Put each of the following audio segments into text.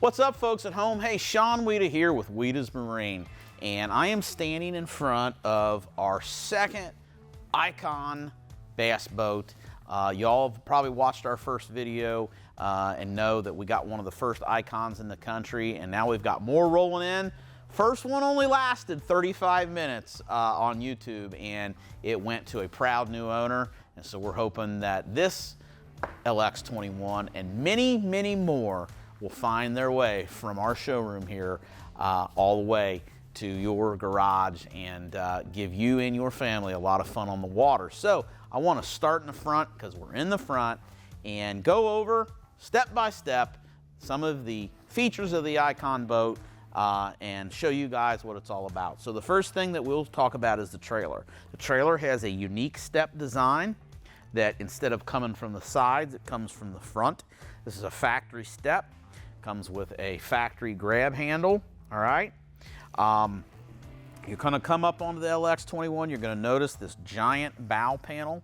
What's up, folks at home? Hey, Sean Wieda here with Wieda's Marine, and I am standing in front of our second iKON bass boat. Y'all have probably watched our first video and know that we got one of the first iKONs in the country, and now we've got more rolling in. First one only lasted 35 minutes on YouTube, and it went to a proud new owner, and so we're hoping that this LX21 and many, many more will find their way from our showroom here all the way to your garage and give you and your family a lot of fun on the water. So I want to start in the front because we're in the front and go over step by step some of the features of the iKON boat and show you guys what it's all about. So the first thing that we'll talk about is the trailer. The trailer has a unique step design that instead of coming from the sides, it comes from the front. This is a factory step. Comes with a factory grab handle, all right? You're gonna come up onto the LX21, you're gonna notice this giant bow panel.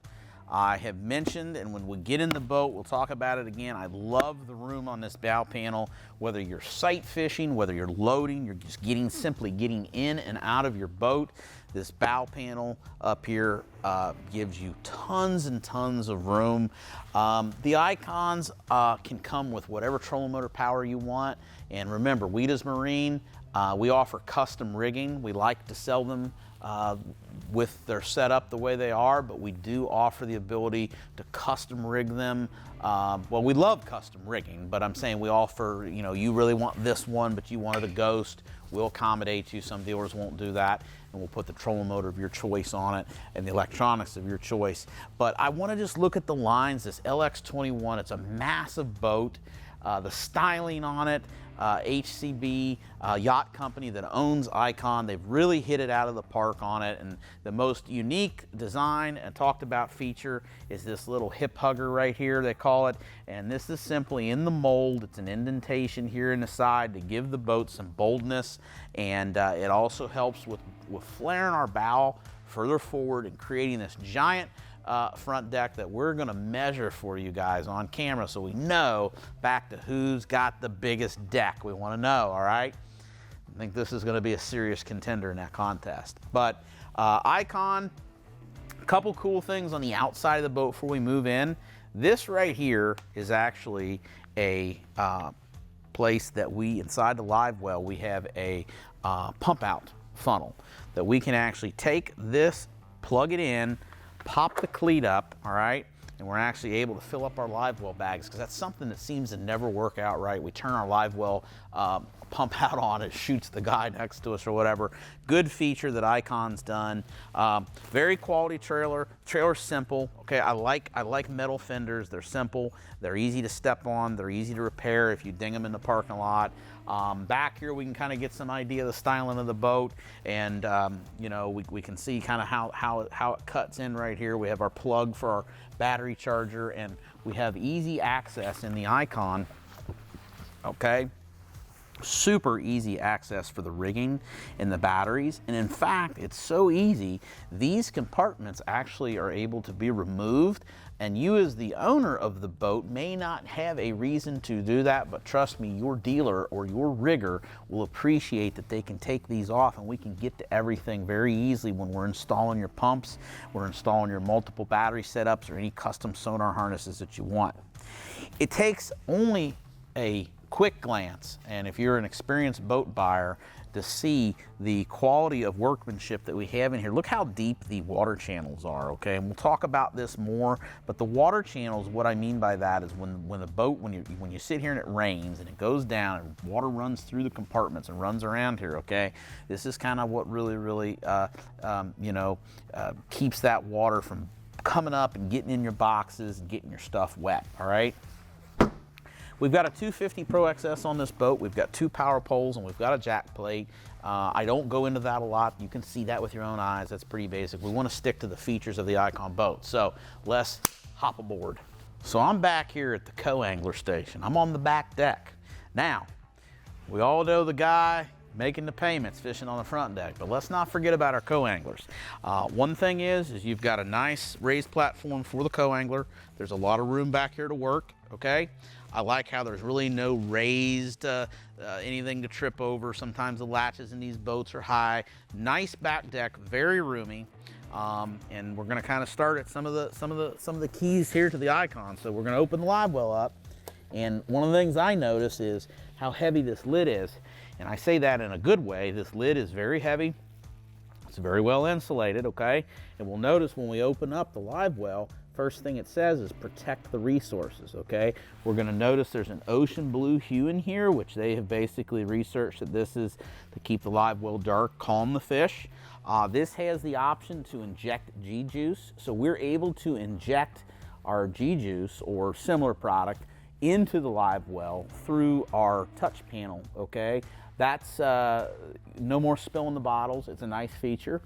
I have mentioned, and when we get in the boat, we'll talk about it again, I love the room on this bow panel. Whether you're sight fishing, whether you're loading, you're just simply getting in and out of your boat, this bow panel up here gives you tons and tons of room. The iKONs can come with whatever trolling motor power you want. And remember, Wieda's Marine, we offer custom rigging. We like to sell them with their setup the way they are, but we do offer the ability to custom rig them. Well, we love custom rigging, but I'm saying we offer, you know, you really want this one, but you wanted a ghost, we'll accommodate you. Some dealers won't do that, and we'll put the trolling motor of your choice on it and the electronics of your choice. But I want to just look at the lines. This LX21, it's a massive boat. The styling on it, HCB yacht company that owns iKON, they've really hit it out of the park on it. And the most unique design and talked about feature is this little hip hugger right here, they call it. And this is simply in the mold. It's an indentation here in the side to give the boat some boldness. And it also helps with flaring our bow further forward and creating this giant front deck that we're gonna measure for you guys on camera so we know back to who's got the biggest deck. We wanna know, all right? I think this is gonna be a serious contender in that contest. But iKON, a couple cool things on the outside of the boat before we move in. This right here is actually a place that inside the live well, we have a pump out funnel that we can actually take this, plug it in, pop the cleat up, all right? And we're actually able to fill up our live well bags because that's something that seems to never work out right. We turn our live well pump out on, it shoots the guy next to us or whatever. Good feature that iKON's done. Very quality trailer. Trailer's simple, okay? I like metal fenders. They're simple. They're easy to step on. They're easy to repair if you ding them in the parking lot. Back here we can kind of get some idea of the styling of the boat, and you know, we can see kind of how it cuts in right here. We have our plug for our battery charger, and we have easy access in the iKON, okay? Super easy access for the rigging and the batteries. And in fact, it's so easy, these compartments actually are able to be removed, and you as the owner of the boat may not have a reason to do that, but trust me, your dealer or your rigger will appreciate that they can take these off, and we can get to everything very easily when we're installing your pumps, we're installing your multiple battery setups, or any custom sonar harnesses that you want. It takes only a quick glance, and if you're an experienced boat buyer, to see the quality of workmanship that we have in here. Look how deep the water channels are, okay? And we'll talk about this more, but the water channels, what I mean by that is when the boat, when you sit here and it rains and it goes down and water runs through the compartments and runs around here, okay? This is kind of what really keeps that water from coming up and getting in your boxes and getting your stuff wet, all right? We've got a 250 Pro XS on this boat. We've got 2 power poles and we've got a jack plate. I don't go into that a lot. You can see that with your own eyes. That's pretty basic. We want to stick to the features of the iKON boat. So let's hop aboard. So I'm back here at the co-angler station. I'm on the back deck. Now, we all know the guy making the payments fishing on the front deck, but let's not forget about our co-anglers. One thing is you've got a nice raised platform for the co-angler. There's a lot of room back here to work, okay? I like how there's really no raised anything to trip over. Sometimes the latches in these boats are high. Nice back deck, very roomy. And we're going to kind of start at some of the keys here to the iKON. So we're going to open the live well up, and one of the things I notice is how heavy this lid is, and I say that in a good way. This lid is very heavy. It's very well insulated, okay? And we'll notice when we open up the live well, first thing it says is protect the resources, okay? We're going to notice there's an ocean blue hue in here, which they have basically researched that this is to keep the live well dark, calm the fish. This has the option to inject G-juice, so we're able to inject our G-juice or similar product into the live well through our touch panel, okay? That's no more spilling the bottles. It's a nice feature.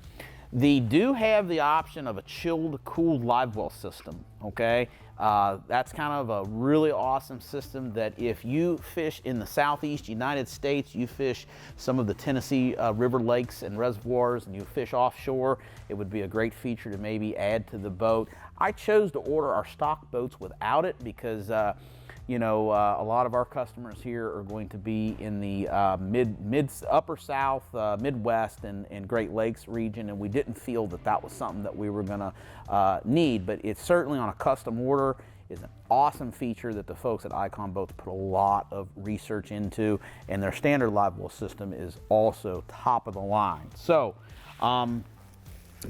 They do have the option of a chilled, cooled live well system, okay? That's kind of a really awesome system that if you fish in the southeast United States, you fish some of the Tennessee river lakes and reservoirs, and you fish offshore, it would be a great feature to maybe add to the boat. I chose to order our stock boats without it because you know, a lot of our customers here are going to be in the upper South, Midwest, and Great Lakes region, and we didn't feel that that was something that we were going to need. But it's certainly on a custom order is an awesome feature that the folks at iKON Boats put a lot of research into, and their standard live well system is also top of the line. So,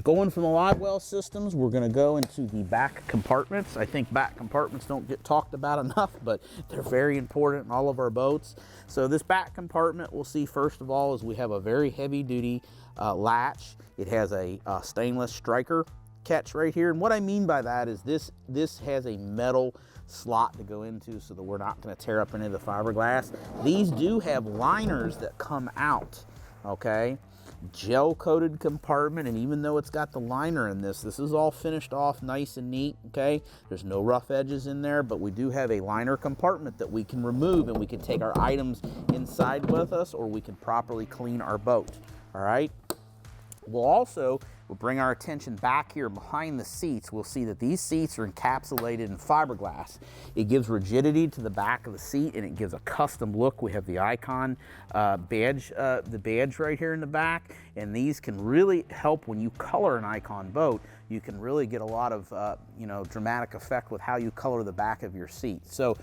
going from the live well systems, we're going to go into the back compartments. I think back compartments don't get talked about enough, but they're very important in all of our boats. So this back compartment, we'll see first of all is we have a very heavy duty latch. It has a stainless striker catch right here. And what I mean by that is this has a metal slot to go into so that we're not going to tear up any of the fiberglass. These do have liners that come out, okay? Gel coated compartment, and even though it's got the liner in this is all finished off nice and neat, okay? There's no rough edges in there, but we do have a liner compartment that we can remove, and we can take our items inside with us, or we can properly clean our boat, all right? We'll bring our attention back here behind the seats. We'll see that these seats are encapsulated in fiberglass. It gives rigidity to the back of the seat, and it gives a custom look. We have the iKON badge, the badge right here in the back, and these can really help when you color an iKON boat. You can really get a lot of you know, dramatic effect with how you color the back of your seat. So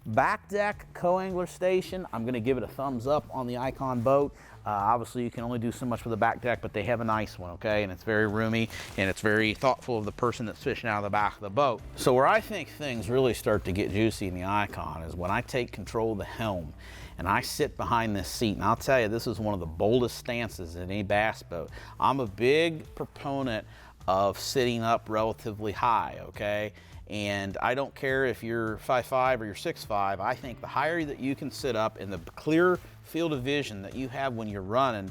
back deck co-angler station, I'm going to give it a thumbs up on the iKON boat. Obviously you can only do so much with the back deck, but they have a nice one, okay? And it's very roomy, and it's very thoughtful of the person that's fishing out of the back of the boat. So where I think things really start to get juicy in the iKON is when I take control of the helm and I sit behind this seat. And I'll tell you, this is one of the boldest stances in any bass boat. I'm a big proponent of sitting up relatively high, okay? And I don't care if you're 5'5" or you're 6'5", I think the higher that you can sit up and the clear field of vision that you have when you're running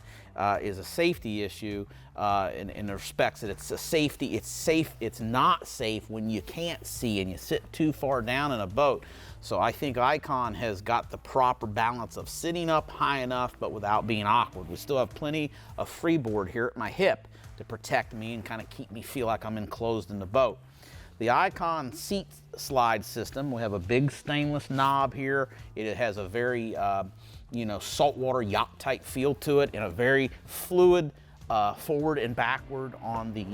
is a safety issue in the respects that it's a safety. It's safe. It's not safe when you can't see and you sit too far down in a boat. So I think iKON has got the proper balance of sitting up high enough but without being awkward. We still have plenty of freeboard here at my hip to protect me and kind of keep me feel like I'm enclosed in the boat. The iKON seat slide system, we have a big stainless knob here. It has a very, you know, saltwater yacht type feel to it, and a very fluid forward and backward on the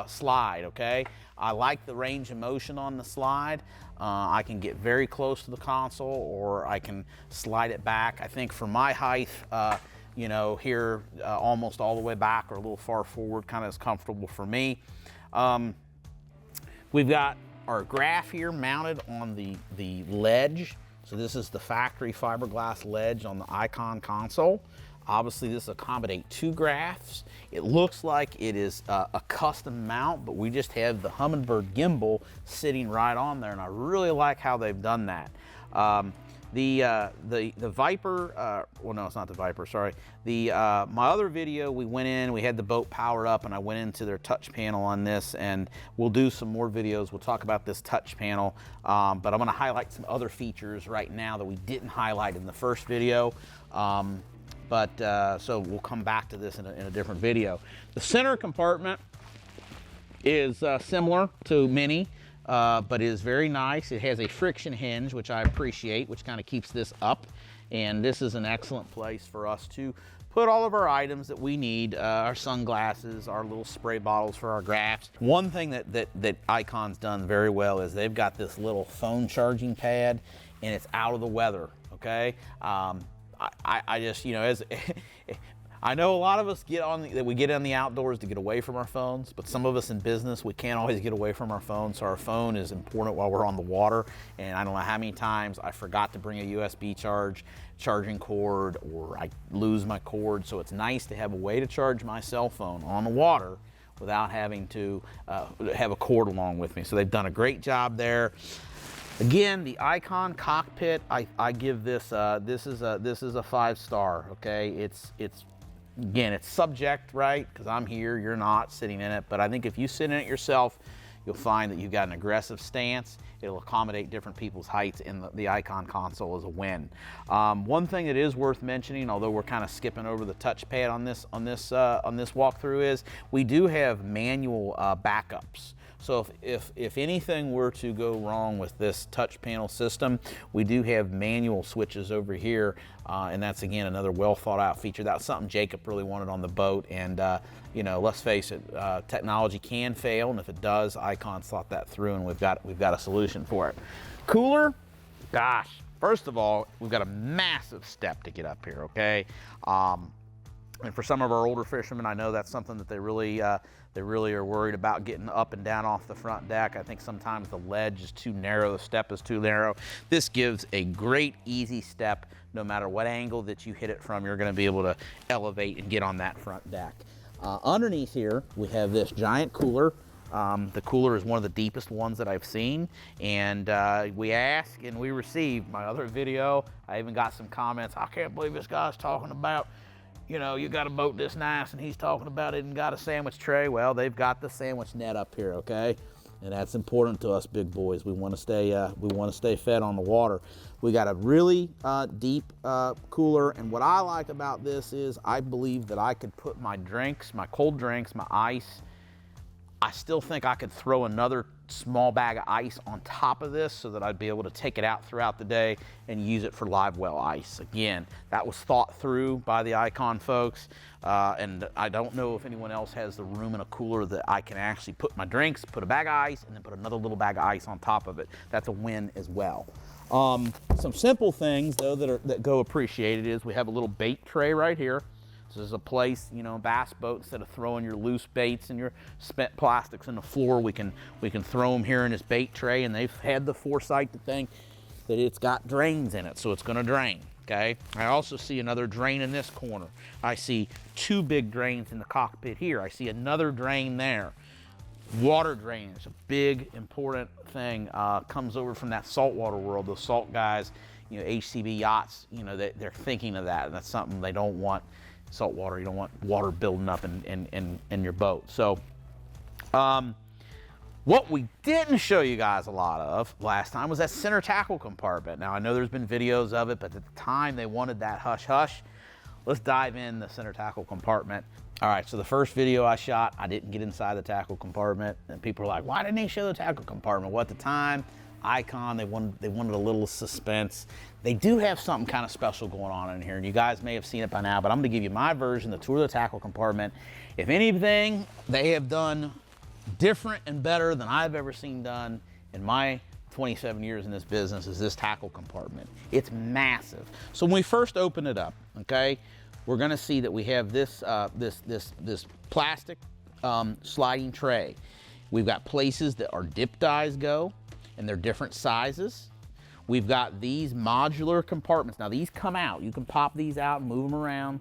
slide, okay? I like the range of motion on the slide. I can get very close to the console, or I can slide it back. I think for my height, you know, here almost all the way back or a little far forward kind of is comfortable for me. We've got our graph here mounted on the ledge. So this is the factory fiberglass ledge on the iKON console. Obviously this accommodate 2 graphs. It looks like it is a custom mount, but we just have the Humminbird gimbal sitting right on there, and I really like how they've done that. The Viper, well no, it's not the Viper, sorry. My other video, we went in, we had the boat powered up, and I went into their touch panel on this, and we'll do some more videos. We'll talk about this touch panel, but I'm gonna highlight some other features right now that we didn't highlight in the first video. So we'll come back to this in a different video. The center compartment is similar to many. but it is very nice. It has a friction hinge, which I appreciate, which kind of keeps this up. And this is an excellent place for us to put all of our items that we need, our sunglasses, our little spray bottles for our graphs. One thing that iKON's done very well is they've got this little phone charging pad, and it's out of the weather, okay? I just, you know, as I know a lot of us we get on the outdoors to get away from our phones, but some of us in business, we can't always get away from our phones, so our phone is important while we're on the water. And I don't know how many times I forgot to bring a USB charging cord, or I lose my cord, so it's nice to have a way to charge my cell phone on the water without having to have a cord along with me. So they've done a great job there. Again, the iKON cockpit, I give this, this is a 5-star, okay? It's again, it's subject, right? Because I'm here, you're not sitting in it. But I think if you sit in it yourself, you'll find that you've got an aggressive stance. It'll accommodate different people's heights, and the iKON console is a win. One thing that is worth mentioning, although we're kind of skipping over the touchpad on this walkthrough, is we do have manual backups. So if anything were to go wrong with this touch panel system, we do have manual switches over here, and that's, again, another well thought out feature. That's something Jacob really wanted on the boat, and you know, let's face it, technology can fail, and if it does, iKON thought that through, and we've got a solution for it. Cooler, gosh, first of all, we've got a massive step to get up here, okay? And for some of our older fishermen, I know that's something that they really are worried about, getting up and down off the front deck. I think sometimes the ledge is too narrow, the step is too narrow. This gives a great, easy step. No matter what angle that you hit it from, you're gonna be able to elevate and get on that front deck. Underneath here, we have this giant cooler. The cooler is one of the deepest ones that I've seen, and we asked and we received. My other video, I even got some comments, I can't believe this guy's talking about, you know, you got a boat this nice, and he's talking about it and got a sandwich tray. Well, they've got the sandwich net up here, okay? And that's important to us big boys. We want to stay fed on the water. We got a really deep cooler, and what I like about this is I believe that I could put my drinks, my cold drinks, my ice. I still think I could throw another small bag of ice on top of this so that I'd be able to take it out throughout the day and use it for live well ice. Again, that was thought through by the iKON folks, and I don't know if anyone else has the room in a cooler that I can actually put my drinks, put a bag of ice, and then put another little bag of ice on top of it. That's a win as well. Some simple things though that go appreciated is we have a little bait tray right here. This is a place, you know, bass boat, instead of throwing your loose baits and your spent plastics in the floor, we can throw them here in this bait tray, and they've had the foresight to think that it's got drains in it, so it's gonna drain, okay? I also see another drain in this corner. I see 2 big drains in the cockpit here. I see another drain there. Water drainage, a big, important thing, comes over from that saltwater world. Those salt guys, you know, HCB yachts, you know, they're thinking of that, and that's something they don't want. Salt water, you don't want water building up in your boat. So what we didn't show you guys a lot of last time was that center tackle compartment. Now I know there's been videos of it, but at the time they wanted that hush hush. Let's dive in the center tackle compartment. All right, so the first video I shot, I didn't get inside the tackle compartment, and people were like, why didn't he show the tackle compartment? Well, at the time, iKON, they wanted a little suspense. They do have something kind of special going on in here, and you guys may have seen it by now, but I'm gonna give you my version, the tour of the tackle compartment. If anything they have done different and better than I've ever seen done in my 27 years in this business is this tackle compartment. It's massive. So when we first open it up, okay, we're gonna see that we have this, this plastic sliding tray. We've got places that our dip dies go, and they're different sizes. We've got these modular compartments. Now these come out. You can pop these out and move them around,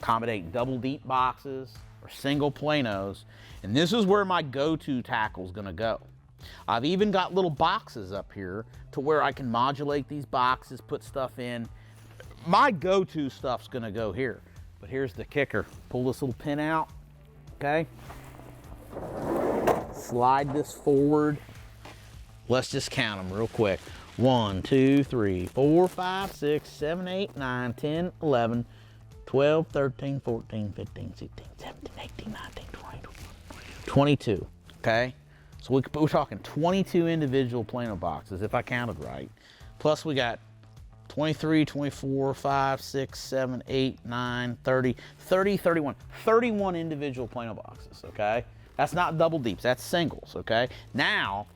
accommodate double deep boxes or single planos. And this is where my go-to tackle is gonna go. I've even got little boxes up here to where I can modulate these boxes, put stuff in. My go-to stuff's gonna go here. But here's the kicker. Pull this little pin out, okay? Slide this forward. Let's just count them real quick. 1, 2, 3, 4, 5, 6, 7, 8, 9, 10, 11, 12, 13, 14, 15, 16, 17, 18, 19, 20, 22, okay? So we're talking 22 individual Plano boxes, if I counted right. Plus we got 23, 24, 5, 6, 7, 8, 9, 30, 30, 31. 31 individual Plano boxes, okay? That's not double deeps, that's singles, okay? Now,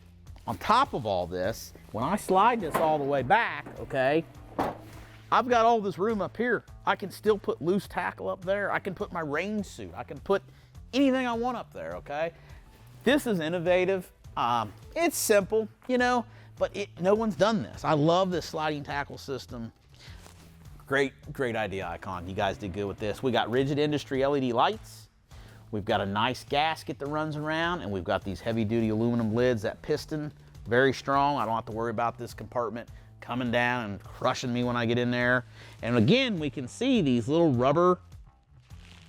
on top of all this, when I slide this all the way back, okay, I've got all this room up here. I can still put loose tackle up there. I can put my rain suit. I can put anything I want up there, okay? This is innovative. It's simple, you know, but no one's done this. I love this sliding tackle system. Great idea, iKON. You guys did good with this. We got rigid industry LED lights. We've got a nice gasket that runs around, and we've got these heavy-duty aluminum lids. That piston, very strong. I don't have to worry about this compartment coming down and crushing me when I get in there. And again, we can see these little rubber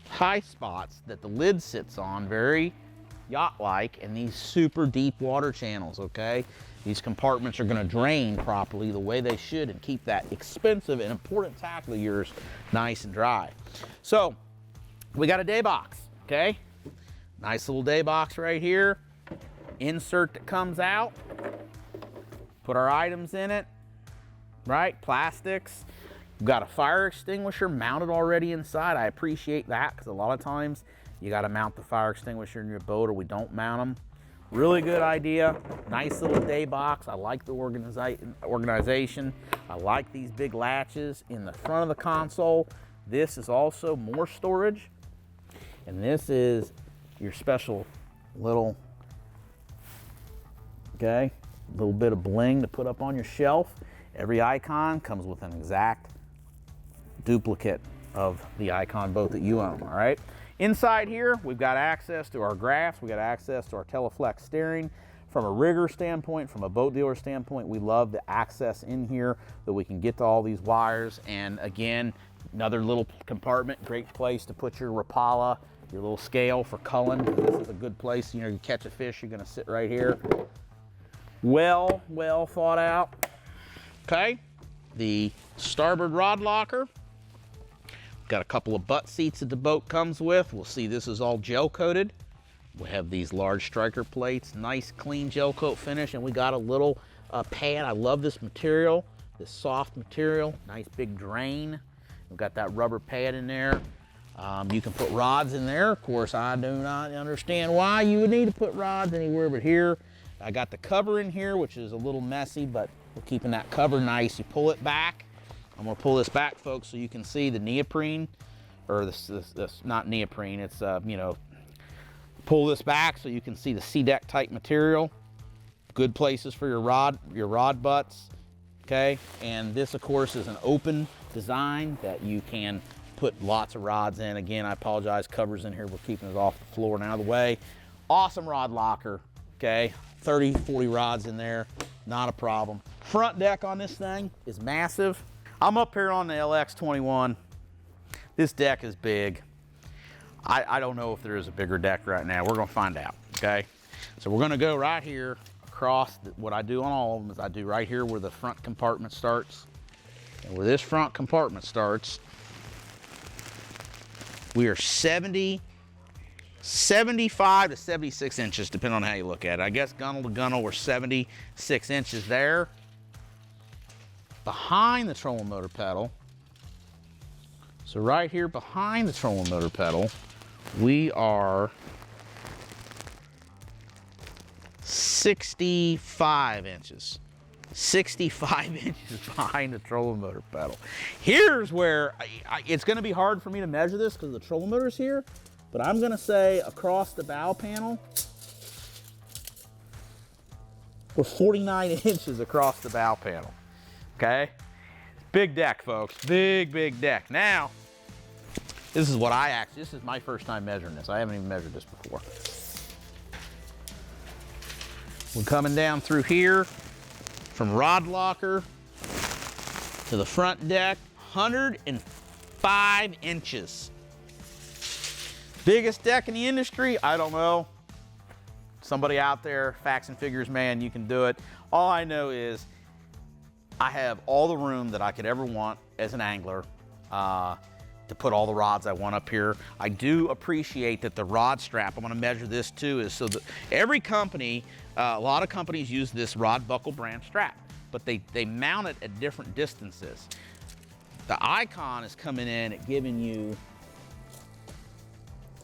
high spots that the lid sits on, very yacht-like, and these super deep water channels, okay? These compartments are gonna drain properly the way they should and keep that expensive and important tackle of yours nice and dry. So, we got a day box, okay? Nice little day box right here. Insert that comes out. Put our items in it, right? Plastics. We've got a fire extinguisher mounted already inside. I appreciate that because a lot of times you got to mount the fire extinguisher in your boat or we don't mount them. Really good idea. Nice little day box. I like the organization. I like these big latches in the front of the console. This is also more storage. And this is your special little, okay, little bit of bling to put up on your shelf. Every iKON comes with an exact duplicate of the iKON boat that you own, all right? Inside here, we've got access to our graphs, we got access to our Teleflex steering. From a rigger standpoint, from a boat dealer standpoint, we love the access in here that we can get to all these wires. And again, another little compartment, great place to put your Rapala, your little scale for culling. This is a good place, you know, you catch a fish, you're gonna sit right here. Well thought out. Okay, the starboard rod locker. Got a couple of butt seats that the boat comes with. We'll see this is all gel coated. We have these large striker plates, nice clean gel coat finish, and we got a little pad. I love this material, this soft material, nice big drain. We've got that rubber pad in there. You can put rods in there. Of course, I do not understand why you would need to put rods anywhere but here. I got the cover in here, which is a little messy, but we're keeping that cover nice. You pull it back. I'm gonna pull this back, folks, so you can see the neoprene, or this not neoprene, it's, you know, pull this back so you can see the C-deck type material. Good places for your rod butts, okay? And this, of course, is an open design that you can put lots of rods in. Again, I apologize, cover's in here. We're keeping it off the floor and out of the way. Awesome rod locker, okay? 30, 40 rods in there, not a problem. Front deck on this thing is massive. I'm up here on the LX21. This deck is big. I don't know if there is a bigger deck right now. We're gonna find out, okay? So we're gonna go right here across. What I do on all of them is I do right here where the front compartment starts. And where this front compartment starts, we are 75 to 76 inches, depending on how you look at it. I guess gunnel to gunnel, we're 76 inches there. Behind the trolling motor pedal, so right here behind the trolling motor pedal, we are 65 inches. 65 inches behind the trolling motor pedal. Here's where it's gonna be hard for me to measure this because the trolling motor's here, but I'm gonna say across the bow panel, we're 49 inches across the bow panel. Okay, big deck, folks, big deck. Now, this is my first time measuring this. I haven't even measured this before. We're coming down through here from rod locker to the front deck, 105 inches. Biggest deck in the industry? I don't know. Somebody out there, facts and figures, man, you can do it. All I know is I have all the room that I could ever want as an angler to to put all the rods I want up here. I do appreciate that the rod strap, I'm gonna measure this too, is so that every company, a lot of companies use this rod buckle brand strap, but they mount it at different distances. The iKON is coming in at giving you,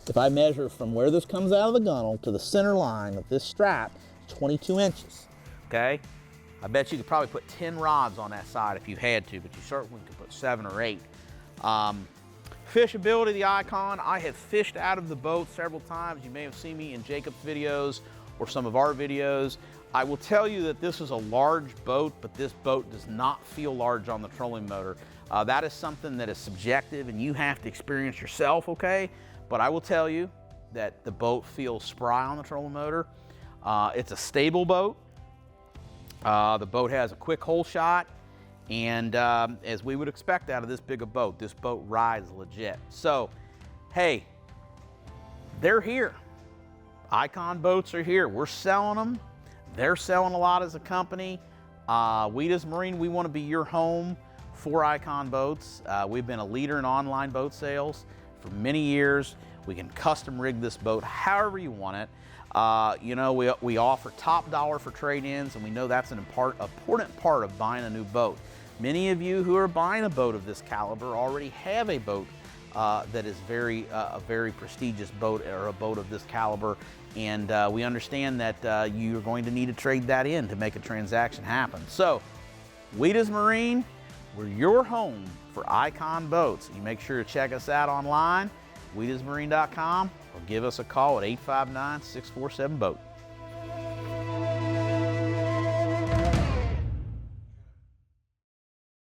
if I measure from where this comes out of the gunnel to the center line of this strap, 22 inches, okay? I bet you could probably put 10 rods on that side if you had to, but you certainly could put 7 or 8. Fishability of the iKON, I have fished out of the boat several times. You may have seen me in Jacob's videos or some of our videos. I will tell you that this is a large boat, but this boat does not feel large on the trolling motor. That is something that is subjective and you have to experience yourself, okay? But I will tell you that the boat feels spry on the trolling motor. It's a stable boat. The boat has a quick hole shot, and as we would expect out of this big a boat, this boat rides legit. So, hey, they're here. iKON boats are here. We're selling them. They're selling a lot as a company. Wieda's Marine, we want to be your home for iKON boats. We've been a leader in online boat sales for many years. We can custom rig this boat however you want it. You know, we offer top dollar for trade-ins, and we know that's an important part of buying a new boat. Many of you who are buying a boat of this caliber already have a boat that is a very prestigious boat, or a boat of this caliber, and we understand that you're going to need to trade that in to make a transaction happen. So, Wieda's Marine, we're your home for iKON boats. You make sure to check us out online, wiedasmarine.com, or give us a call at 859-647-BOAT.